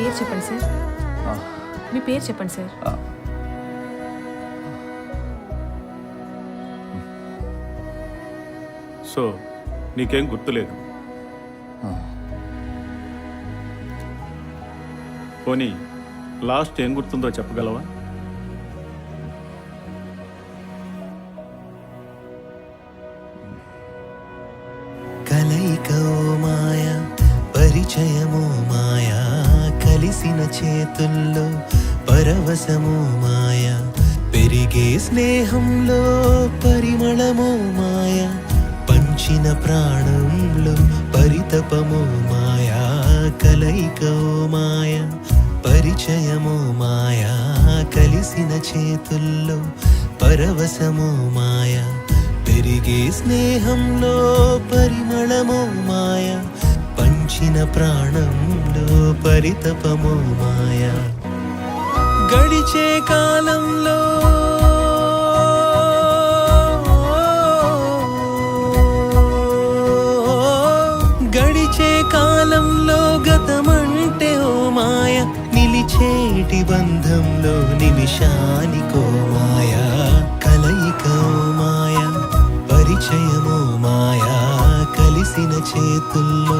పేరు చెప్పండి సార్. మీ పేరు చెప్పండి సార్. సో నీకేం గుర్తులేదు? పోనీ లాస్ట్ ఏం గుర్తుందో చెప్పగలవా? కలయికో మాయ, పరిచయమో మాయా, కలిసిన చేతుల్లో పరవశమో మాయా, పెరిగే స్నేహంలో పరిమళమో మాయా, పంచిన ప్రాణంలో పరితపమో మాయా. కలయికో మాయ, పరిచయమో మాయా, కలిసిన చేతుల్లో పరవశమో మాయా, పెరిగే స్నేహంలో పరిమళమో మాయా, పంచిన ప్రాణంలో పరితపమో మాయా. గడిచే కాలంలో గతమంటే ఓ మాయ, నిలిచేటి బంధంలో నిమిషానికో మాయా. కలయికో మాయ, పరిచయమో మాయా, కలిసిన చేతుల్లో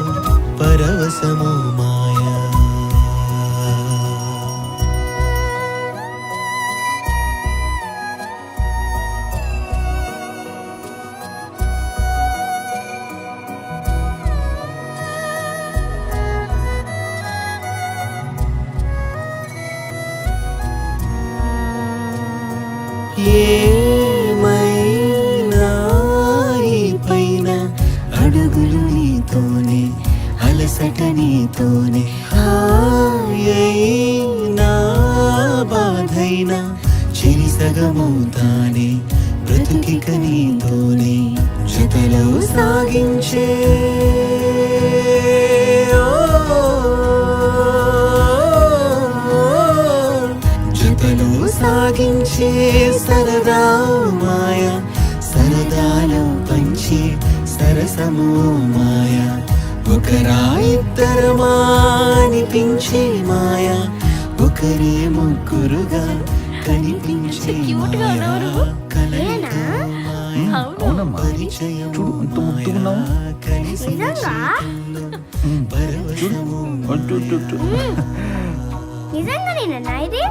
పరవశమో మాయా. ఏమైనా ఈ పైన అడుగులు నీతోనే, అలసట నీతోనే, హాయైనా బాధైనా చెరిసగమవుతానే, బ్రతుకిక నీతోనే జతలో సాగించే సాగించే సరదా మాయా, సరదాలో పంచే సరసమో మాయా, ఒకరా ఇద్దరమా అనిపించే మాయా, ఒకరే ముగ్గురుగా కనిపించే మాయా. కలయికో మాయా, పరిచయమో మాయా, కలిసిన చేతుల్లో పరవశమో మాయా. నిజంగానేనా ఇది?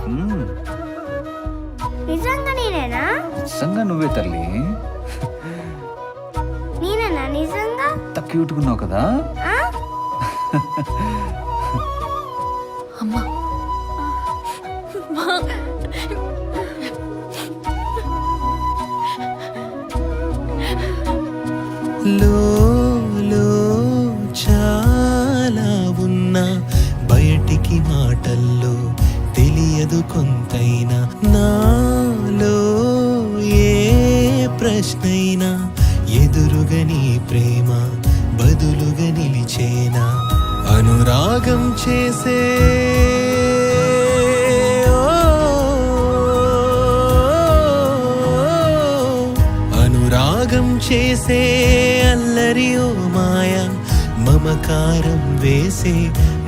నిజంగానేనా? నిజంగా నువ్వే తల్లి. నేనేనా నిజంగా? క్యూట్గున్నావు కదా. అమ్మా లో చాలా ఉన్నా బయటికి మాటల్లో తెలియదు కొంతైనా, నాలో ఏ ప్రశ్నైనా ఎదురుగా నీ ప్రేమ బదులుగా నిలిచేనా. అనురాగం చేసే అనురాగం చేసే అల్లరి ఓ మాయా, మమకారం వేసే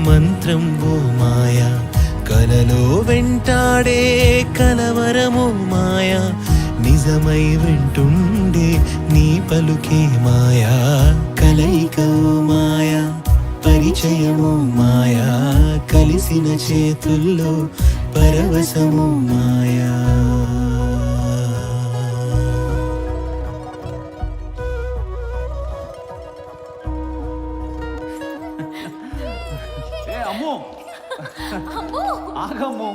మంత్రం ఓ మాయా, కలలో వెంటాడే కలవరమో మాయా, నిజమై వింటుండే నీ పలుకే మాయా. కలయికో మాయా, పరిచయమో మాయా, కలిసిన చేతుల్లో పరవశమో మాయా. అమ్మో ఆగమ్మో.